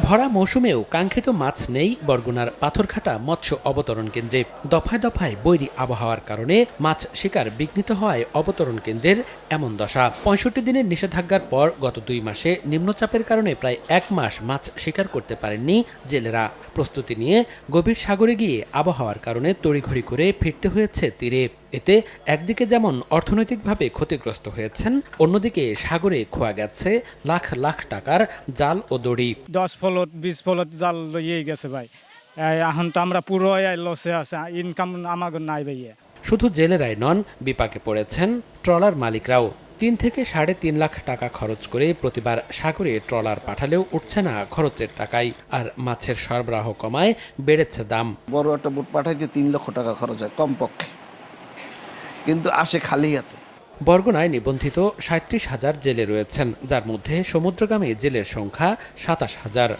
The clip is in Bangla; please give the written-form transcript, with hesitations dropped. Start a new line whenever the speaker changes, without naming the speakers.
ভরা মৌসুমেও কাঙ্ক্ষিত মাছ নেই বরগুনার পাথরঘাটা মৎস্য অবতরণ কেন্দ্রে। দফায় দফায় বৈরী আবহাওয়ার কারণে মাছ শিকার বিঘ্নিত হওয়ায় অবতরণ কেন্দ্রের এমন দশা। ৬৫ দিনের নিষেধাজ্ঞার পর গত ২ মাসে নিম্নচাপের কারণে প্রায় ১ মাস মাছ শিকার করতে পারেননি জেলেরা। প্রস্তুতি নিয়ে গভীর সাগরে গিয়ে আবহাওয়ার কারণে তড়িঘড়ি করে ফিরতে হয়েছে তীরে। এতে একদিকে যেমন অর্থনৈতিকভাবে ক্ষতিগ্রস্ত হয়েছেন, অন্যদিকে সাগরে খোয়া গেছে লাখ লাখ টাকার জাল ও দড়ি।
10 ফলট 20 ফলট জাল লইয়ে গেছে ভাই। এখন তো আমরা পুরো লসে আছে, ইনকাম আমাদের নাই ভাইয়া।
শুধু জেলেরাই নন, বিপাকে পড়েছেন ট্রলার মালিকরাও। ৩ থেকে ৩.৫ লাখ টাকা খরচ করে প্রতিবার সাগরে ট্রলার পাঠালেও উঠছে না খরচের টাকায়। আর মাছের সরবরাহ কমায় বেড়েছে দাম।
বড় একটা বোট পাঠাইতে 3 লক্ষ টাকা খরচ হয় কমপক্ষে, কিন্তু আসে খালি হাতে।
বরগুনায় নিবন্ধিত ৩৭,০০০ জেলে রয়েছেন, যার মধ্যে সমুদ্রগামী জেলের সংখ্যা ২৭,০০০।